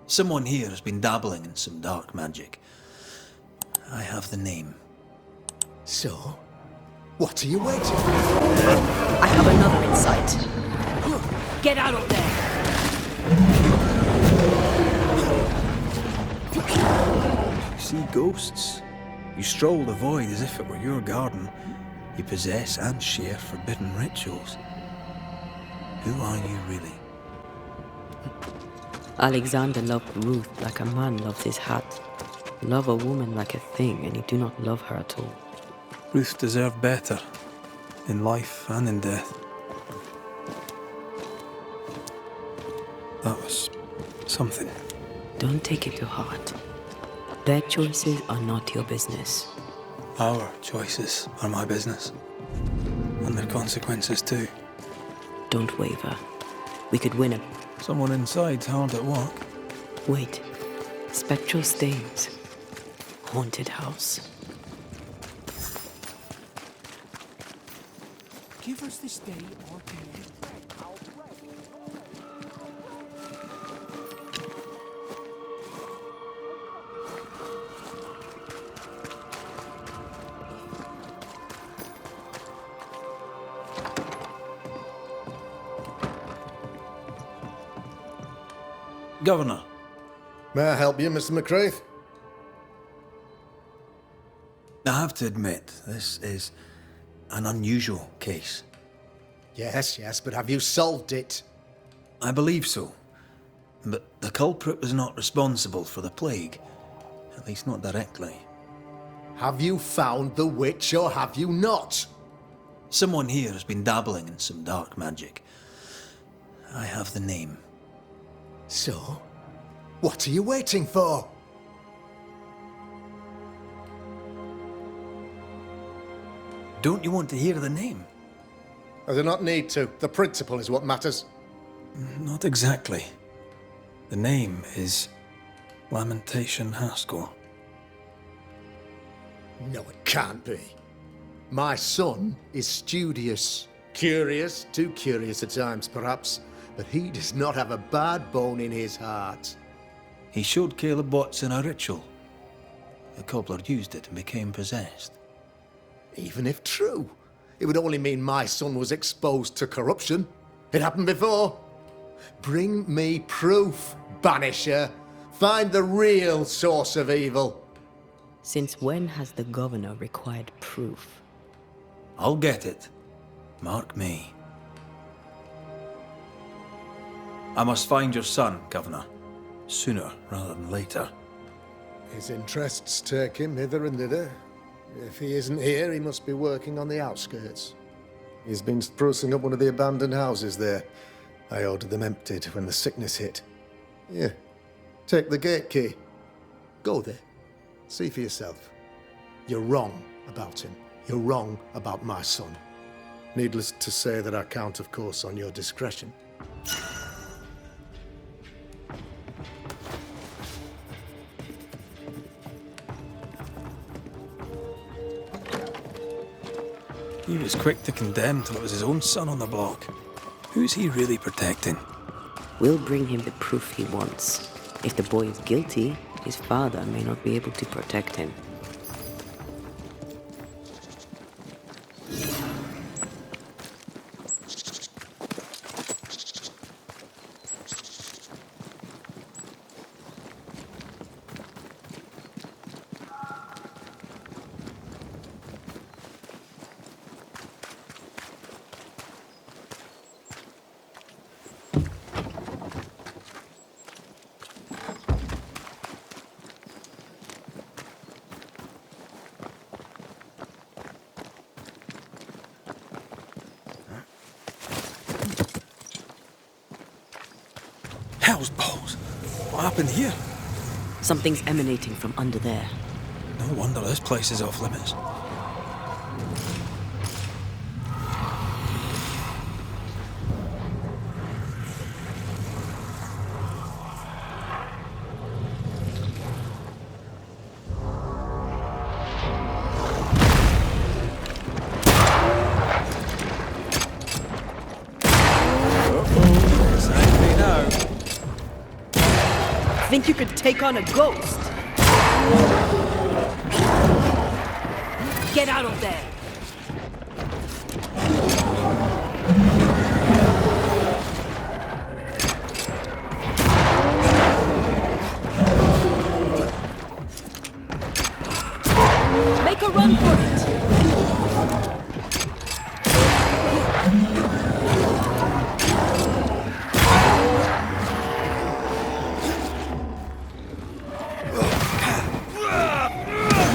Someone here has been dabbling in some dark magic. I have the name. So, what are you waiting for? I have another insight. Get out of there! You see ghosts. You stroll the void as if it were your garden. You possess and share forbidden rituals. Who are you really? Alexander loved Ruth like a man loves his hat. Love a woman like a thing, and you do not love her at all. Ruth deserved better, in life and in death. That was something. Don't take it to heart. Their choices are not your business. Our choices are my business. And their consequences too. Don't waver. We could win him. Someone inside's hard at work. Wait. Spectral stains. Haunted house. Give us this day our daily bread. Governor. May I help you, Mr. McCraith? I have to admit, this is an unusual case. Yes, but have you solved it? I believe so. But the culprit was not responsible for the plague. At least not directly. Have you found the witch or have you not? Someone here has been dabbling in some dark magic. I have the name. So, what are you waiting for? Don't you want to hear the name? I do not need to. The principle is what matters. Not exactly. The name is Lamentation Haskell. No, it can't be. My son is studious. Curious, too curious at times perhaps, but he does not have a bad bone in his heart. He showed Caleb Watson a ritual. The cobbler used it and became possessed. Even if true, it would only mean my son was exposed to corruption. It happened before. Bring me proof, Banisher. Find the real source of evil. Since when has the governor required proof? I'll get it. Mark me. I must find your son, Governor. Sooner rather than later. His interests take him hither and thither. If he isn't here, he must be working on the outskirts. He's been sprucing up one of the abandoned houses there. I ordered them emptied when the sickness hit. Here, take the gate key. Go there. See for yourself. You're wrong about him. You're wrong about my son. Needless to say that I count, of course, on your discretion. He was quick to condemn till it was his own son on the block. Who's he really protecting? We'll bring him the proof he wants. If the boy is guilty, his father may not be able to protect him. Hell's balls! What happened here? Something's emanating from under there. No wonder this place is off limits. Think you could take on a ghost? Get out of there! Make a run for it!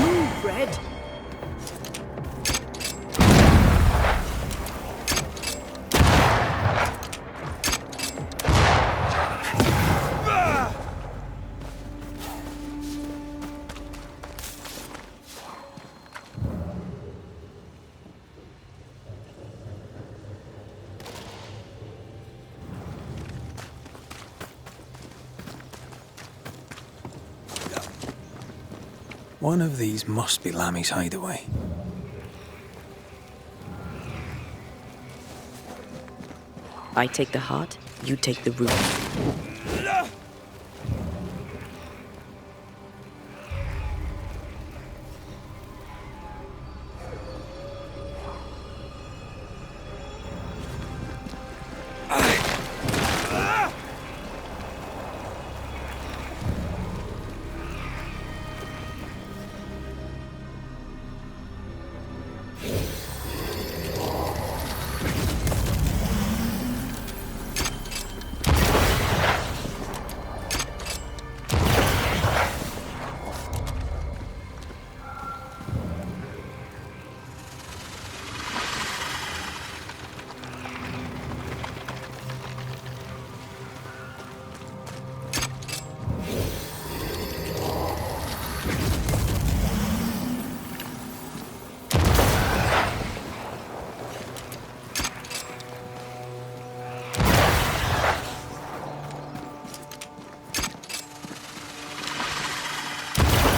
Move, Red! One of these must be Lammy's hideaway. I take the heart, you take the root.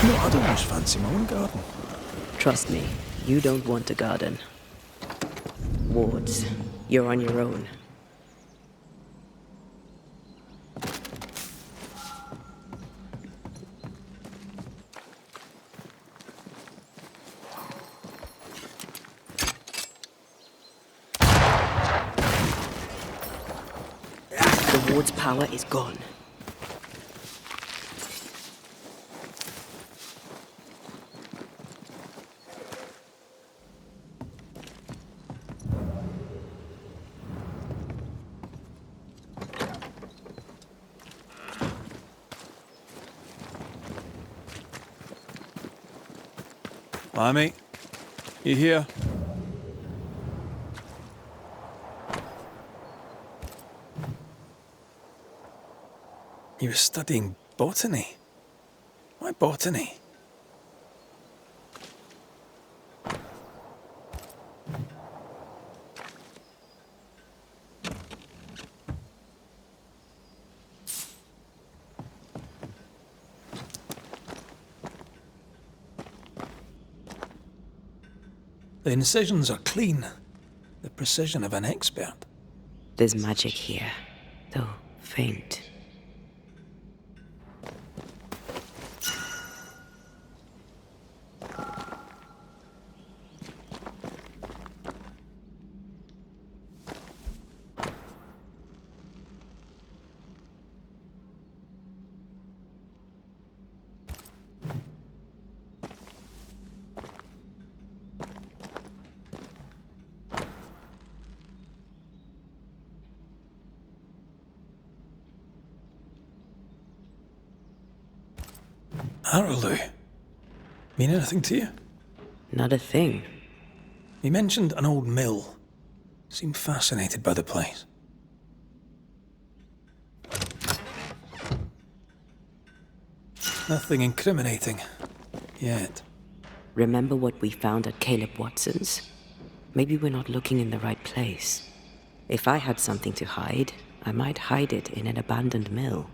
No, I don't just fancy my own garden. Trust me, you don't want a garden. Wards, you're on your own. The ward's power is gone. Lammy, you here? You were studying botany. Why botany? The incisions are clean. The precision of an expert. There's magic here, though faint. Arrowloo. Mean anything to you? Not a thing. He mentioned an old mill. Seemed fascinated by the place. Nothing incriminating. Yet. Remember what we found at Caleb Watson's? Maybe we're not looking in the right place. If I had something to hide, I might hide it in an abandoned mill.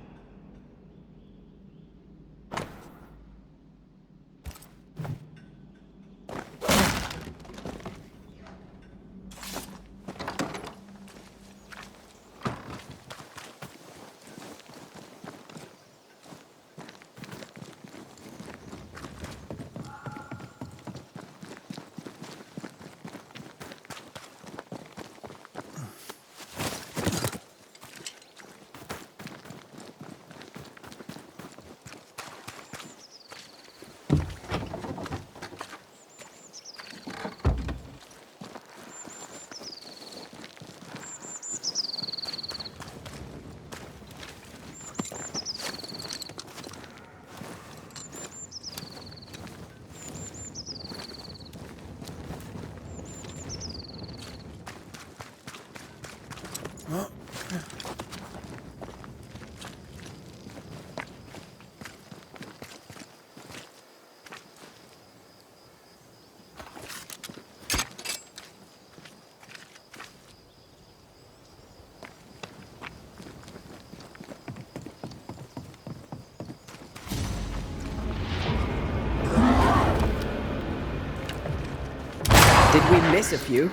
Did we miss a few?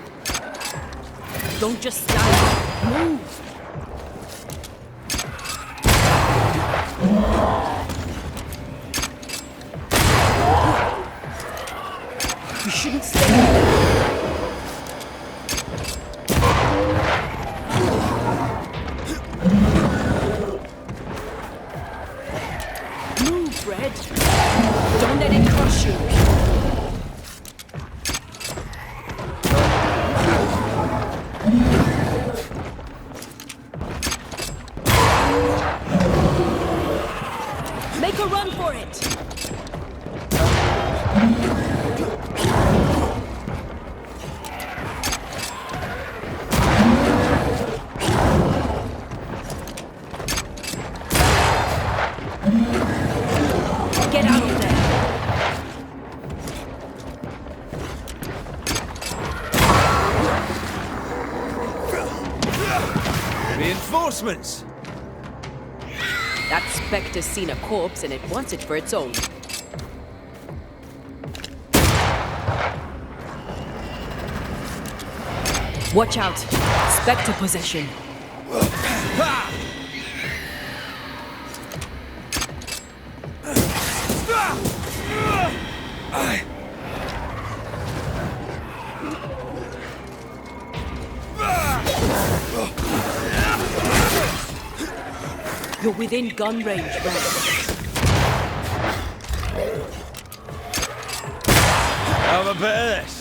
Don't just stand. Move! You shouldn't stay there. Move, Red. Don't let it crush you. Make a run for it! Get out of there! Reinforcements! That specter's seen a corpse and it wants it for its own. Watch out! Spectre possession! You're within gun range, Red. Have a bit of this.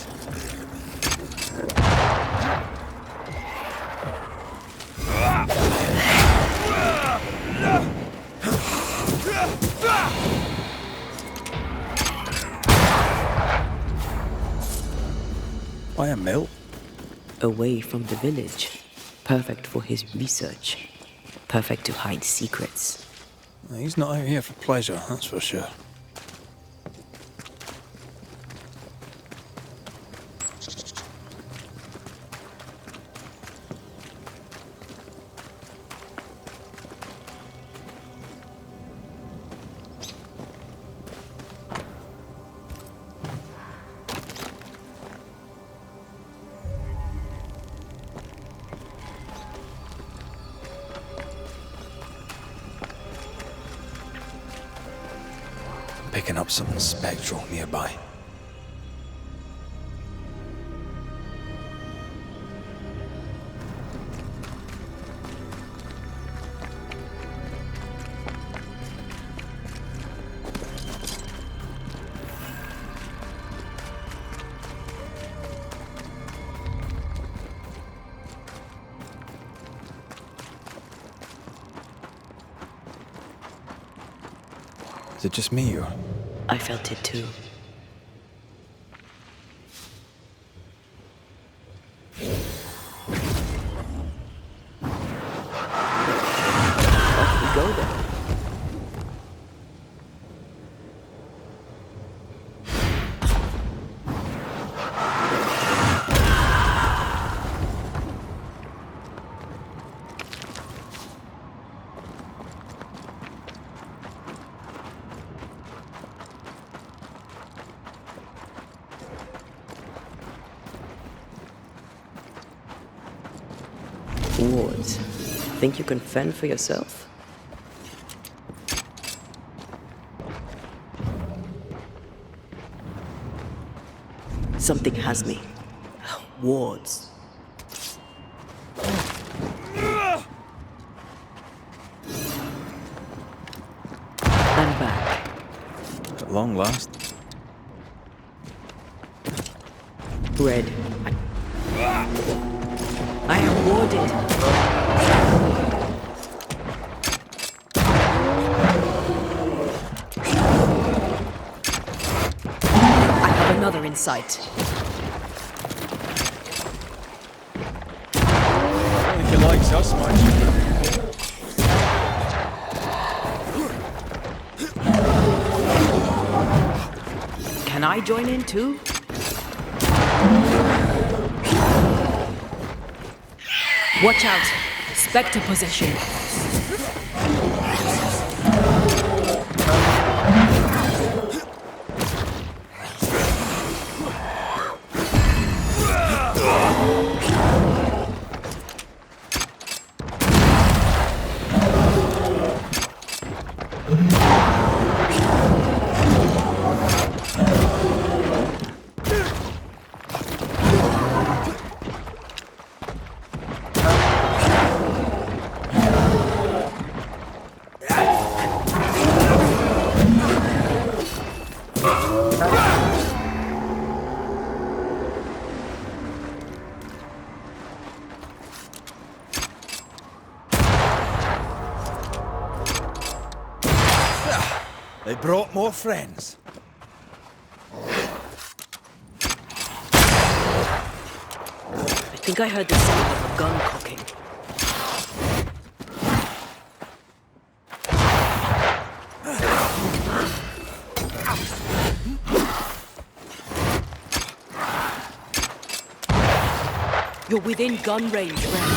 Why a mill? Away from the village. Perfect for his research. Perfect to hide secrets. He's not out here for pleasure, that's for sure. Picking up something spectral nearby. Is it just me or? I felt it too. Off we go then. Wards, think you can fend for yourself? Something has me. Wards. I'm back. At long last. Red. I am warded. I have another in sight. I don't think he likes us much. Can I join in too? Watch out! Spectre possession. They brought more friends. I think I heard the sound of a gun cocking. You're within gun range, Ren.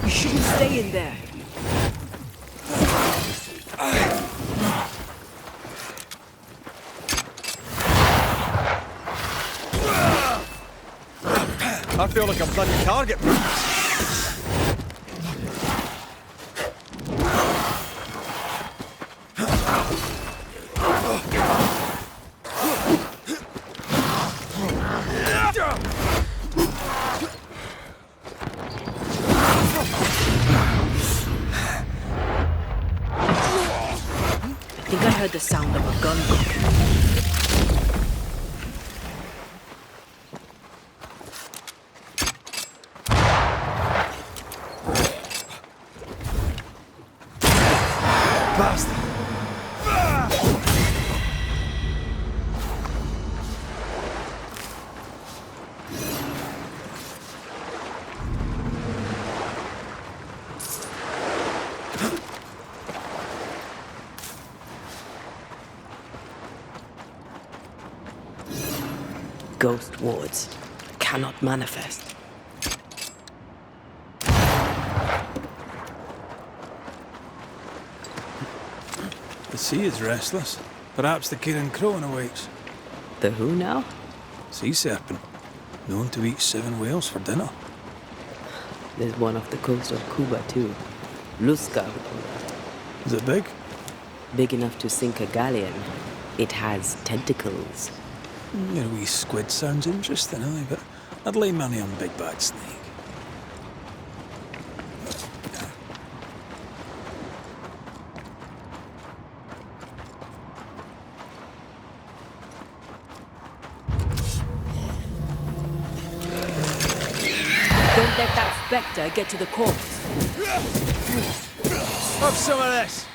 You shouldn't stay in there. I feel like I'm bloody target practice. I think I heard the sound of a gun cocking. Bastard! Ghost wards cannot manifest. The sea is restless. Perhaps the Kirin Crone awaits. The who now? Sea serpent, known to eat 7 whales for dinner. There's one off the coast of Cuba too. Luska. Is it big? Big enough to sink a galleon. It has tentacles. Your wee squid sounds interesting, aye, but I'd lay money on big bad snake. Don't let that spectre get to the corpse. Have some of this!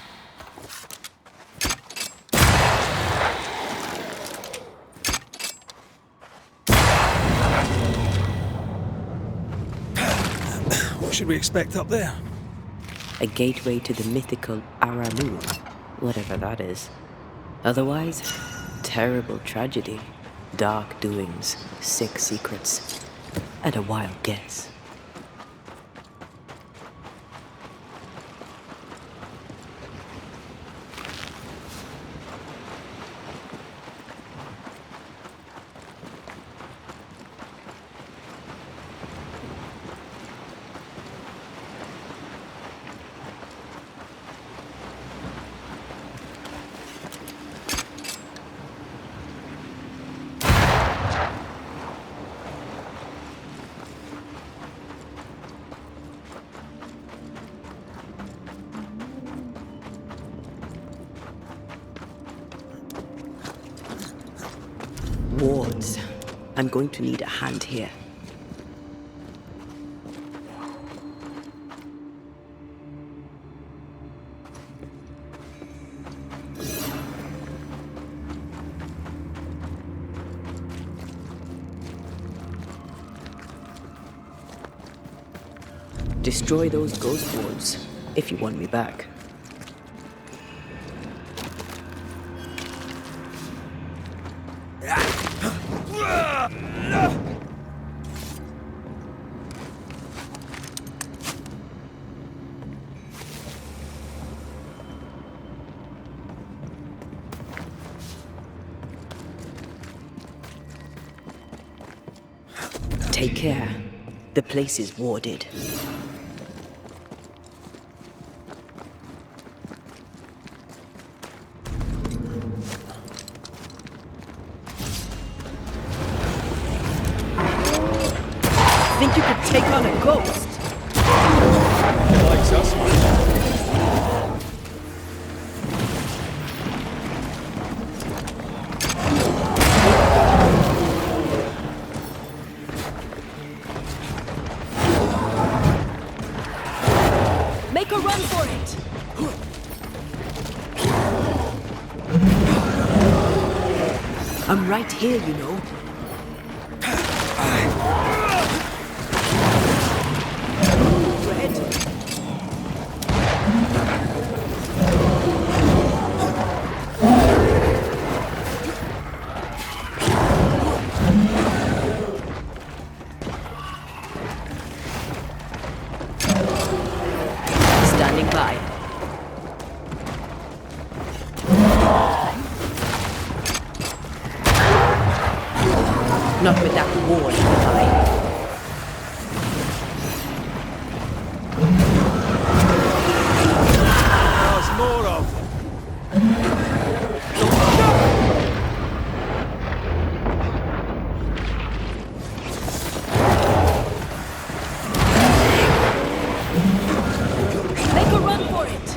What should we expect up there? A gateway to the mythical Aramu, whatever that is. Otherwise, terrible tragedy, dark doings, sick secrets, and a wild guess. Wards. I'm going to need a hand here. Destroy those ghost wards if you want me back. Take care. The place is warded. Think you could take on a ghost? He likes us, man. Make a run for it! I'm right here, you know. Standing by. Not with that ward nearby. There's more of them. Make a run for it!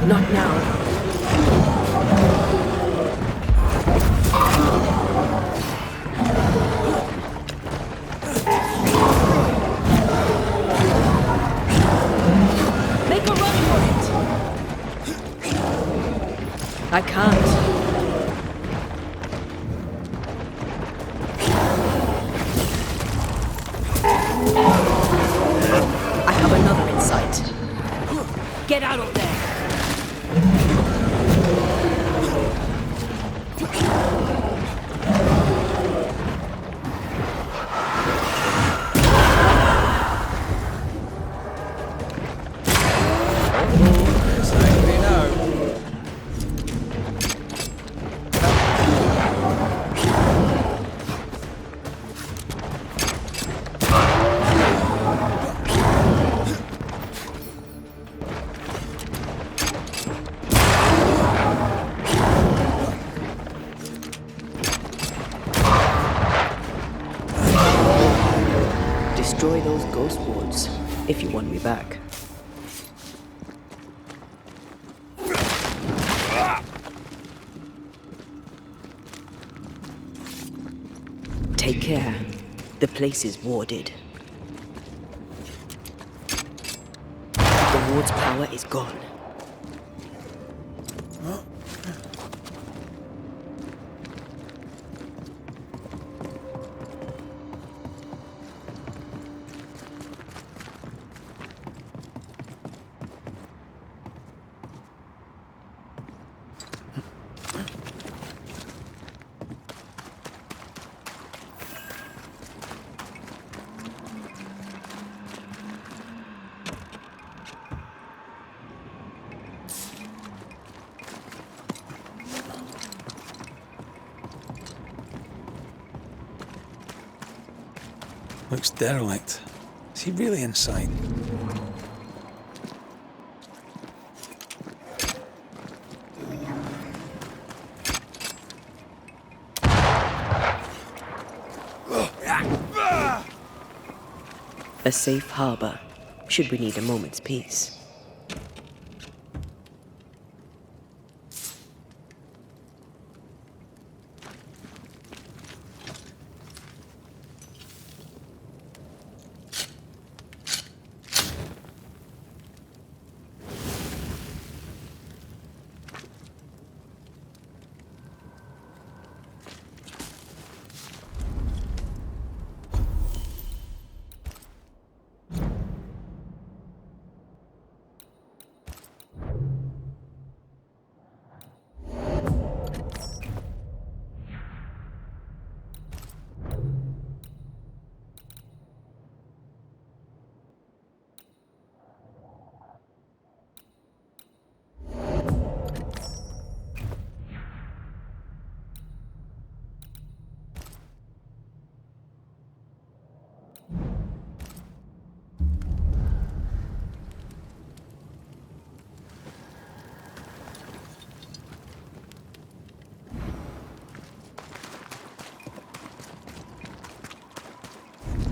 Not now. Make a run for it! I can't. I have another in sight. Get out of there! It's angry now. Destroy those ghost wards if you want me back. Take care. The place is warded. The ward's power is gone. Looks derelict. Is he really inside? A safe harbor, should we need a moment's peace.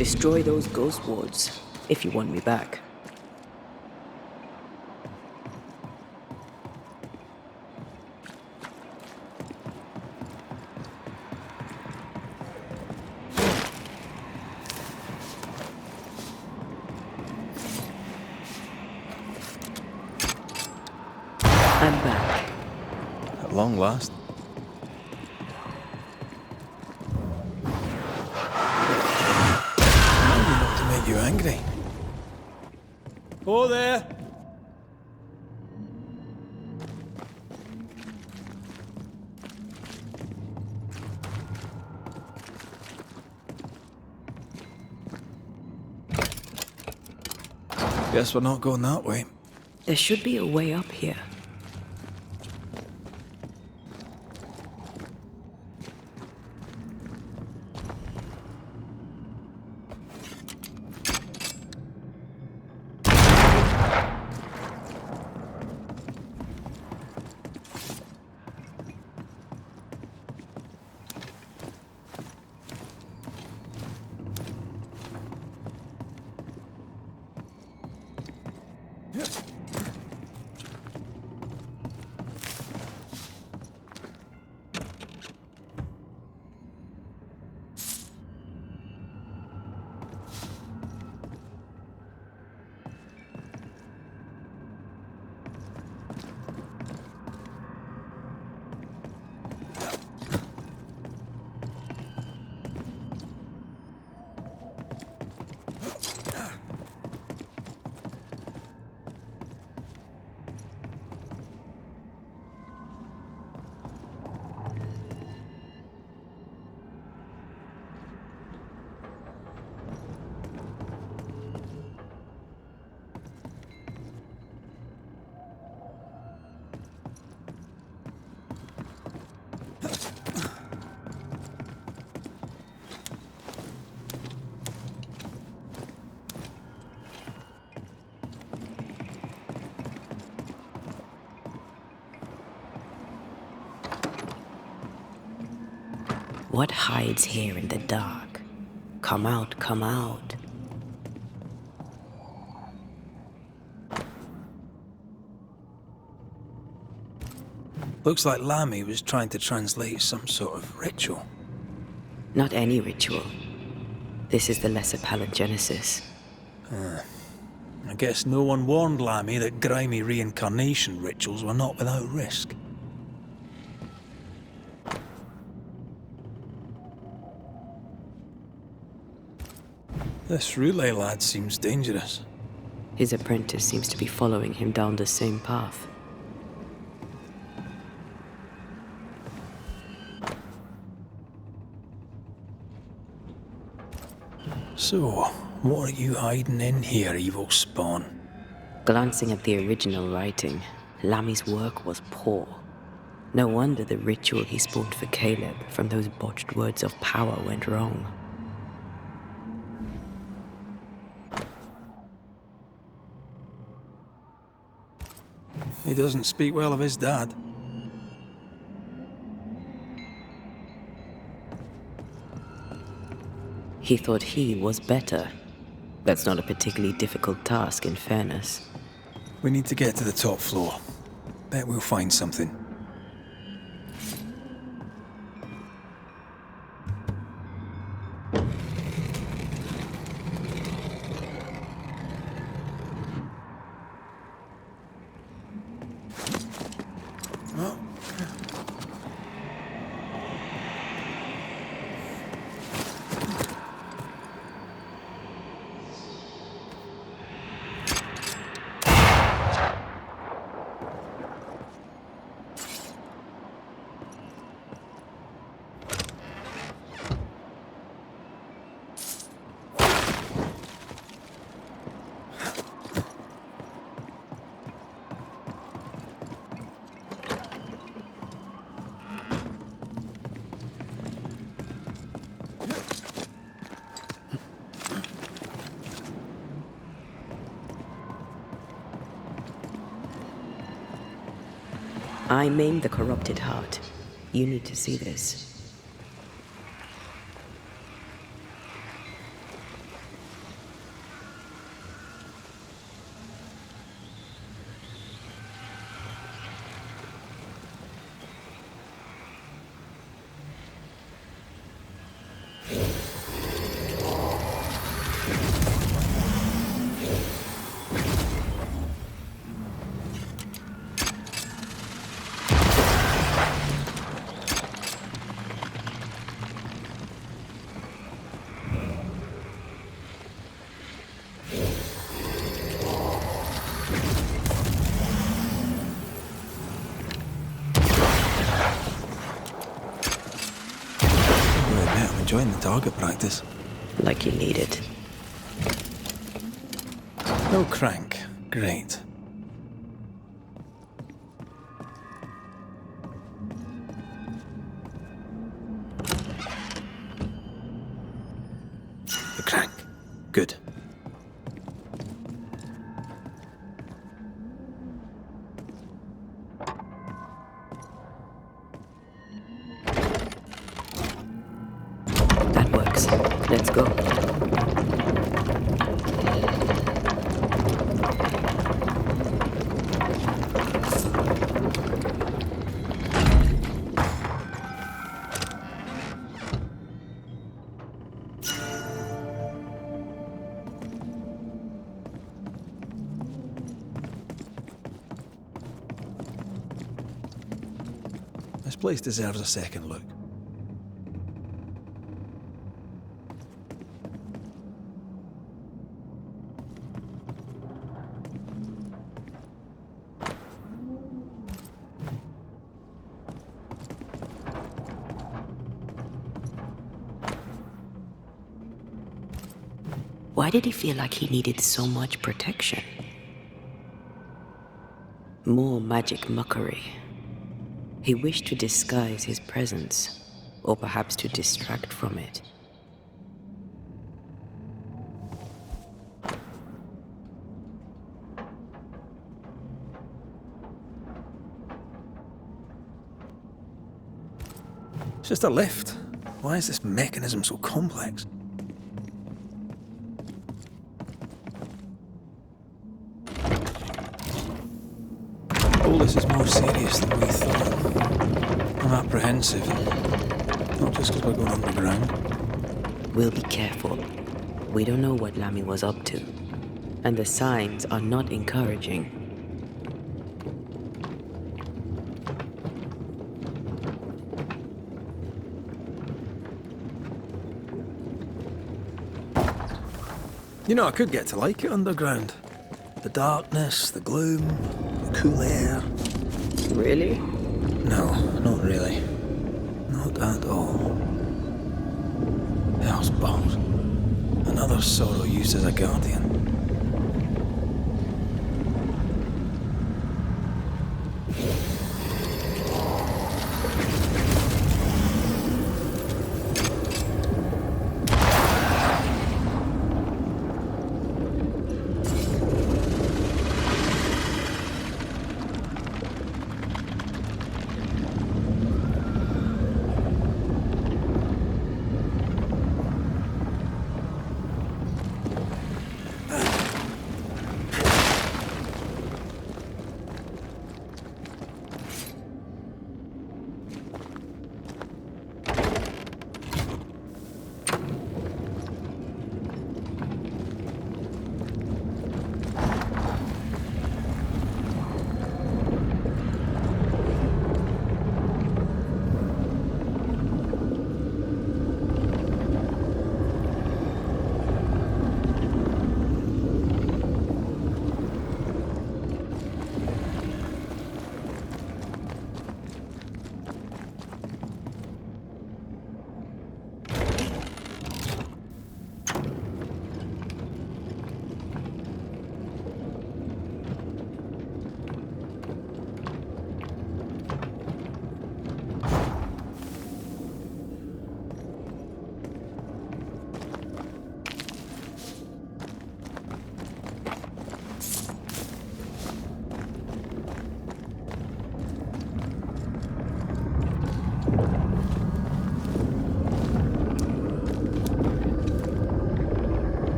Destroy those ghost wards, if you want me back. I'm back. At long last. Not to make you angry. Oh there! Guess we're not going that way. There should be a way up here. What hides here in the dark? Come out, come out. Looks like Lammy was trying to translate some sort of ritual. Not any ritual. This is the lesser palingenesis. I guess no one warned Lammy that grimy reincarnation rituals were not without risk. This relay lad seems dangerous. His apprentice seems to be following him down the same path. So, what are you hiding in here, evil spawn? Glancing at the original writing, Lammy's work was poor. No wonder the ritual he spawned for Caleb from those botched words of power went wrong. He doesn't speak well of his dad. He thought he was better. That's not a particularly difficult task, in fairness. We need to get to the top floor. Bet we'll find something. I maimed the corrupted heart. You need to see this. enjoying the target practice. Like you need it. No crank. Great. The crank. Good. That works. Let's go. This place deserves a second look. Why did he feel like he needed so much protection? More magic mockery. He wished to disguise his presence, or perhaps to distract from it. It's just a lift. Why is this mechanism so complex? All this is more serious than we thought. I'm apprehensive. Not just because we're going underground. We'll be careful. We don't know what Lammy was up to, and the signs are not encouraging. You know, I could get to like it underground. The darkness, the gloom, the cool air. Really? No, not really. Not at all. Hell's balls. Another sorrow used as a guardian.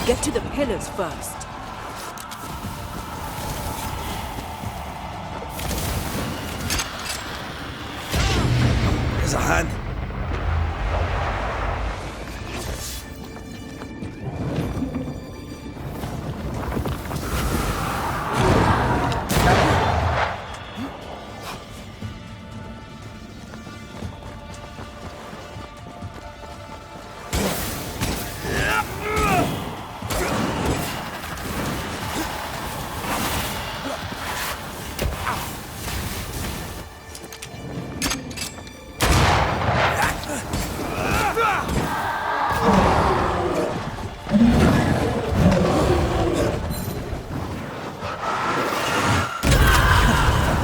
Get to the pillars first. us a hand.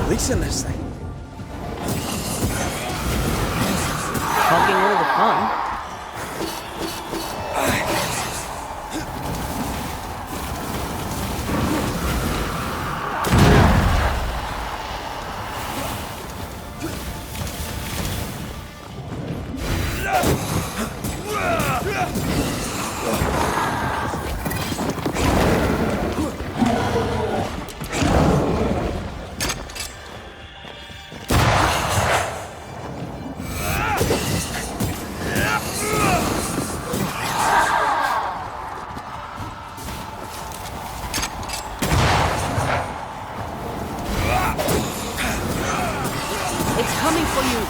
Releasing this thing. Hogging all the fun. It's coming for you.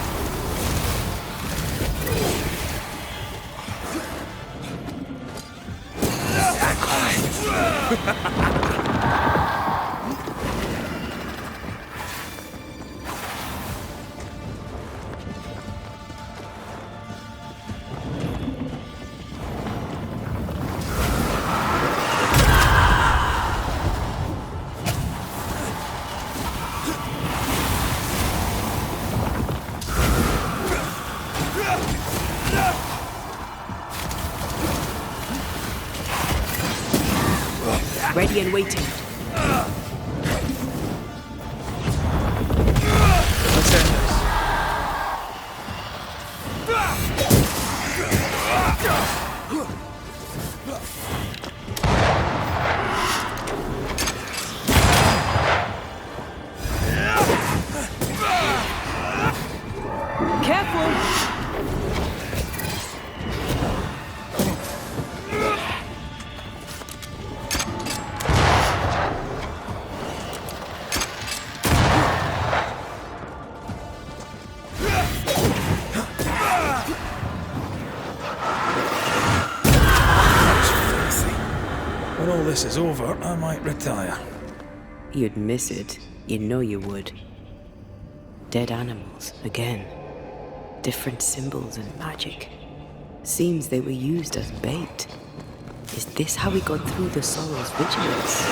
Ready and waiting. Let's end this. Careful! When all this is over, I might retire. You'd miss it. You know you would. Dead animals, again. Different symbols and magic. Seems they were used as bait. Is this how we got through the Sorrow's vigilance?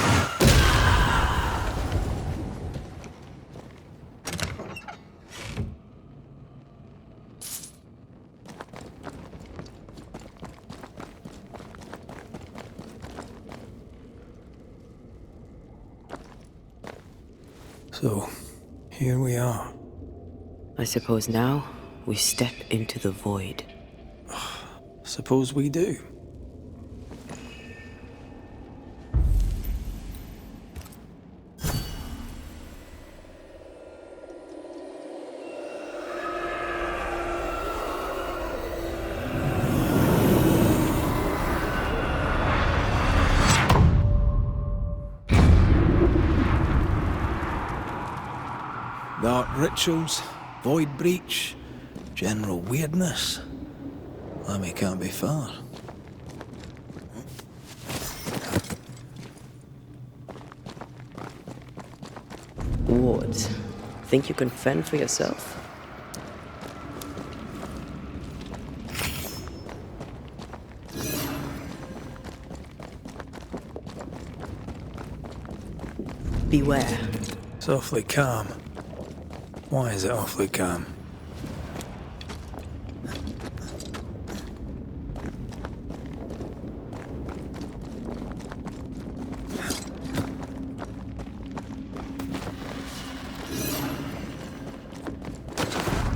So, here we are. I suppose now we step into the void. Suppose we do. Dark rituals, void breach, general weirdness. Lammy can't be far. Wards, think you can fend for yourself? Beware. It's awfully calm. Why is it awfully calm?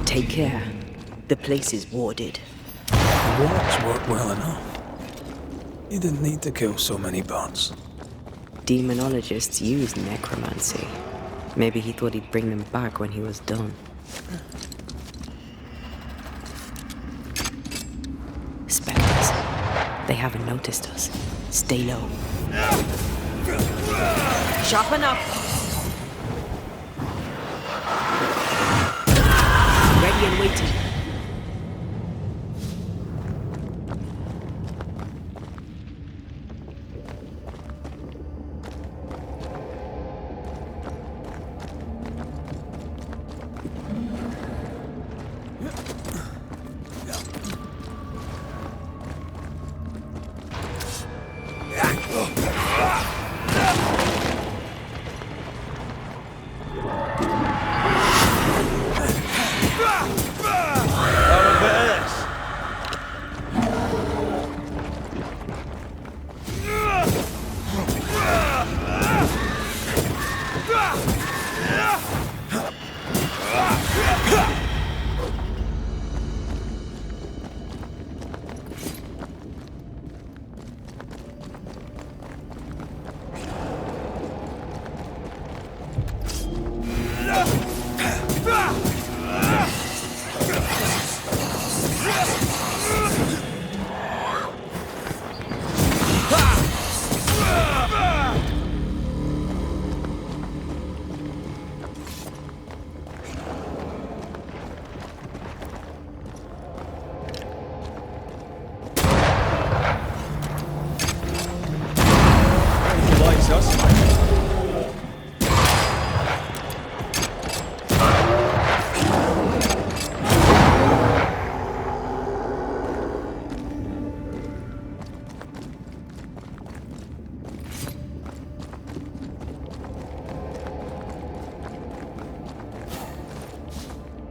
Take care. The place is warded. The wards work well enough. You didn't need to kill so many bots. Demonologists use necromancy. Maybe he thought he'd bring them back when he was done. They haven't noticed us. Stay low. Sharpen up! Ready and waiting.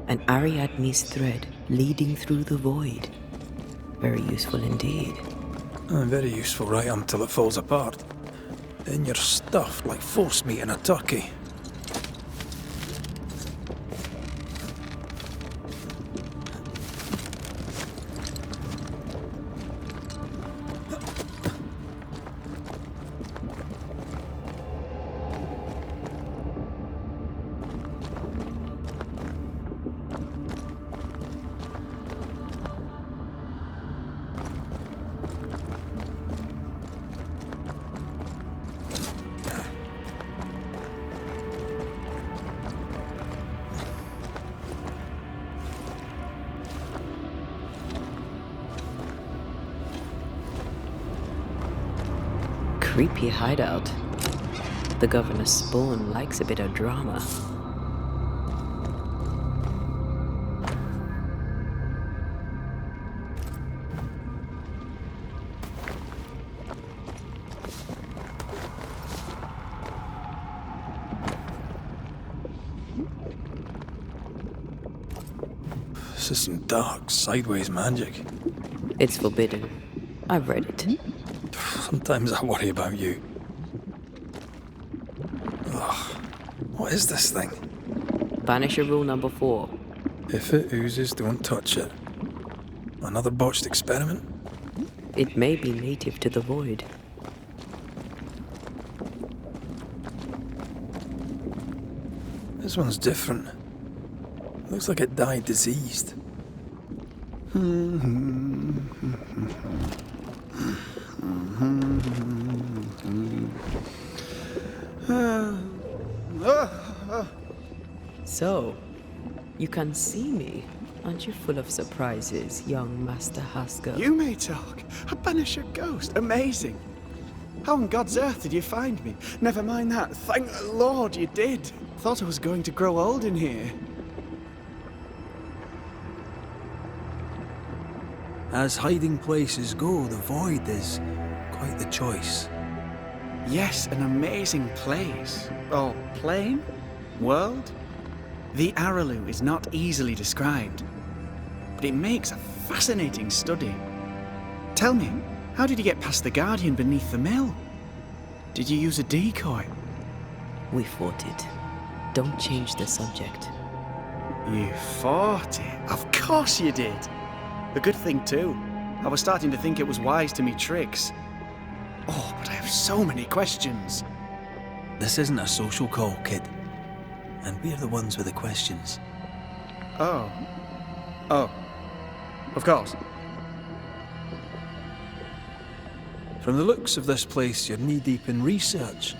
An Ariadne's thread leading through the void. Very useful indeed. Very useful right until it falls apart. Then you're stuffed like force meat in a turkey. Creepy hideout. The governor's spawn likes a bit of drama. This is some dark, sideways magic. It's forbidden. I've read it. Sometimes I worry about you. Ugh. What is this thing? Banisher rule number 4. If it oozes, don't touch it. Another botched experiment? It may be native to the void. This one's different. Looks like it died diseased. So, you can see me. Aren't you full of surprises, young Master Haskell? You may talk. A Banisher ghost. Amazing. How on God's earth did you find me? Never mind that. Thank the Lord you did. Thought I was going to grow old in here. As hiding places go, the void is quite the choice. Yes, an amazing place. Or plane? World? The Araloo is not easily described, but it makes a fascinating study. Tell me, how did you get past the Guardian beneath the mill? Did you use a decoy? We fought it. Don't change the subject. You fought it? Of course you did. A good thing too. I was starting to think it was wise to me tricks. Oh, but I have so many questions. This isn't a social call, kid. And we're the ones with the questions. Oh. Oh. Of course. From the looks of this place, you're knee-deep in research.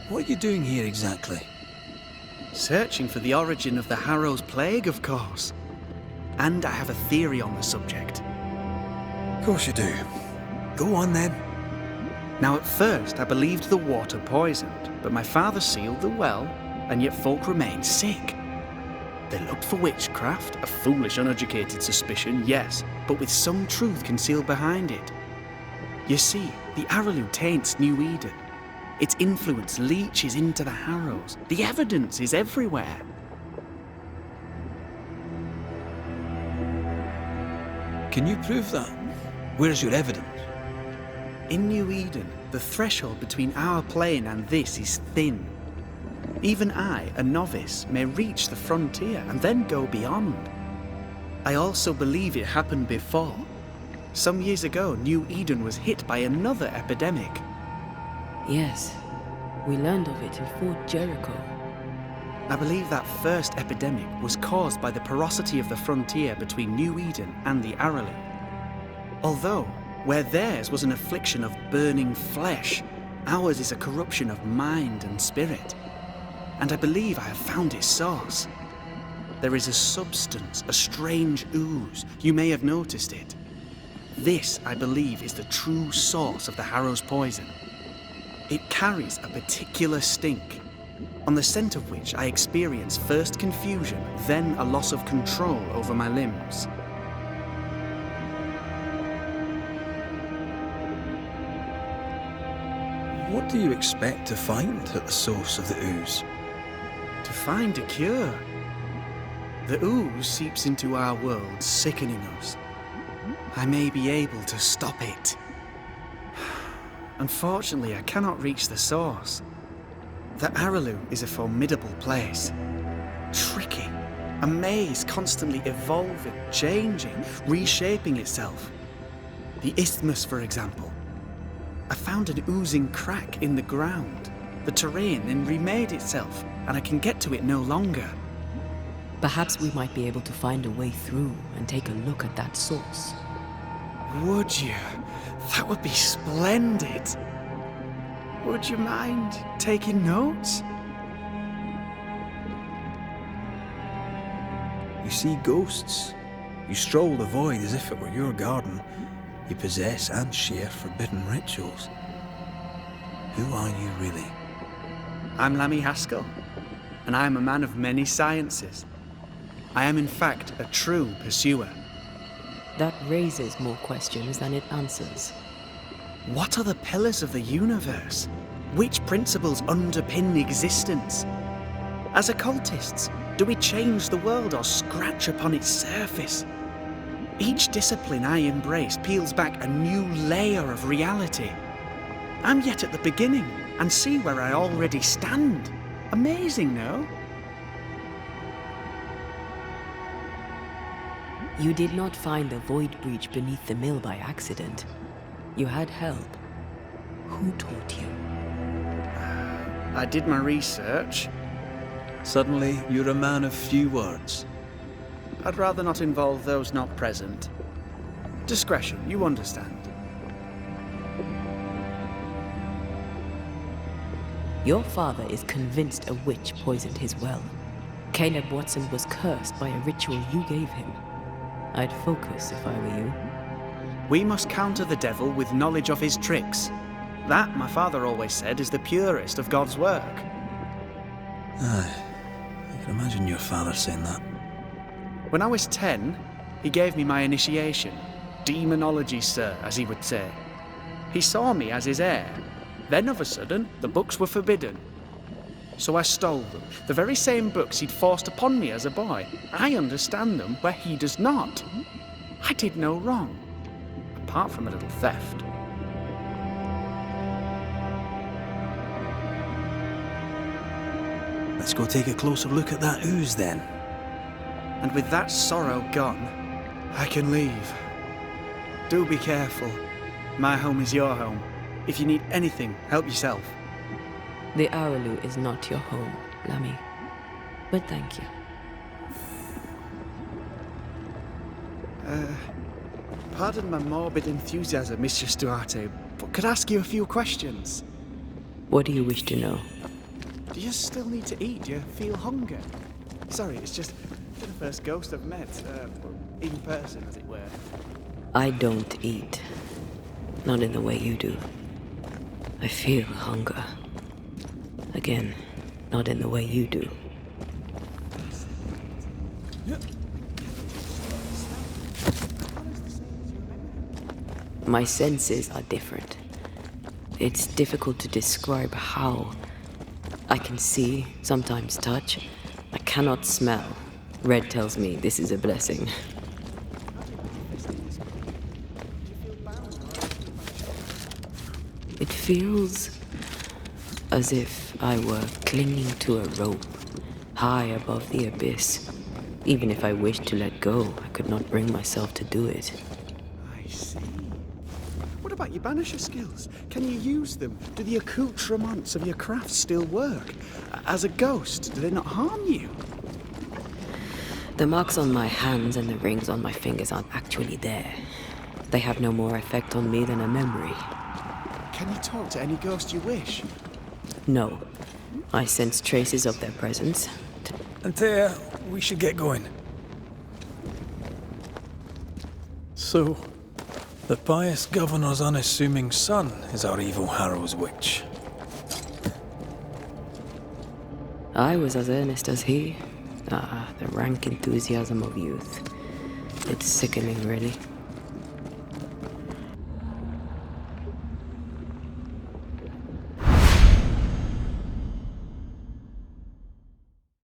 What are you doing here exactly? Searching for the origin of the Harrow's plague, of course. And I have a theory on the subject. Of course you do. Go on then. Now, at first, I believed the water poisoned, but my father sealed the well, and yet folk remained sick. They looked for witchcraft, a foolish, uneducated suspicion, yes, but with some truth concealed behind it. You see, the Araloo taints New Eden. Its influence leaches into the Harrows. The evidence is everywhere. Can you prove that? Where's your evidence? In New Eden, the threshold between our plane and this is thin. Even I, a novice, may reach the frontier and then go beyond. I also believe it happened before. Some years ago, New Eden was hit by another epidemic. Yes, we learned of it in Fort Jericho. I believe that first epidemic was caused by the porosity of the frontier between New Eden and the Araloo. Although, where theirs was an affliction of burning flesh, ours is a corruption of mind and spirit. And I believe I have found its source. There is a substance, a strange ooze. You may have noticed it. This, I believe, is the true source of the Harrow's poison. It carries a particular stink, on the scent of which I experience first confusion, then a loss of control over my limbs. What do you expect to find at the source of the ooze? To find a cure. The ooze seeps into our world, sickening us. I may be able to stop it. Unfortunately, I cannot reach the source. The Araloo is a formidable place. Tricky. A maze constantly evolving, changing, reshaping itself. The isthmus, for example. I found an oozing crack in the ground. The terrain then remade itself, and I can get to it no longer. Perhaps we might be able to find a way through and take a look at that source. Would you? That would be splendid. Would you mind taking notes? You see ghosts. You stroll the void as if it were your garden. You possess and share forbidden rituals. Who are you really? I'm Lammy Haskell, and I am a man of many sciences. I am in fact a true pursuer. That raises more questions than it answers. What are the pillars of the universe? Which principles underpin existence? As occultists, do we change the world or scratch upon its surface? Each discipline I embrace peels back a new layer of reality. I'm yet at the beginning and see where I already stand. Amazing, no? You did not find the void breach beneath the mill by accident. You had help. Who taught you? I did my research. Suddenly, you're a man of few words. I'd rather not involve those not present. Discretion, you understand. Your father is convinced a witch poisoned his well. Caleb Watson was cursed by a ritual you gave him. I'd focus if I were you. We must counter the devil with knowledge of his tricks. That, my father always said, is the purest of God's work. Aye, I can imagine your father saying that. When I was 10, he gave me my initiation. Demonology, sir, as he would say. He saw me as his heir. Then, of a sudden, the books were forbidden. So I stole them. The very same books he'd forced upon me as a boy. I understand them where he does not. I did no wrong, apart from a little theft. Let's go take a closer look at that ooze then. And with that sorrow gone, I can leave. Do be careful. My home is your home. If you need anything, help yourself. The Araloo is not your home, Lammy. But thank you. Pardon my morbid enthusiasm, Mistress Duarte, but could I ask you a few questions? What do you wish to know? Do you still need to eat? Do you feel hunger? Sorry, it's just you're the first ghost I've met, in person, as it were. I don't eat. Not in the way you do. I feel hunger. Again, not in the way you do. My senses are different. It's difficult to describe how. I can see, sometimes touch. I cannot smell. Red tells me this is a blessing. It feels as if I were clinging to a rope, high above the abyss. Even if I wished to let go, I could not bring myself to do it. I see. What about your banisher skills? Can you use them? Do the accoutrements of your craft still work? As a ghost, do they not harm you? The marks on my hands and the rings on my fingers aren't actually there. They have no more effect on me than a memory. Can you talk to any ghost you wish? No. I sense traces of their presence. Antea, we should get going. So, the pious governor's unassuming son is our evil Harrow's witch. I was as earnest as he. The rank enthusiasm of youth. It's sickening, really.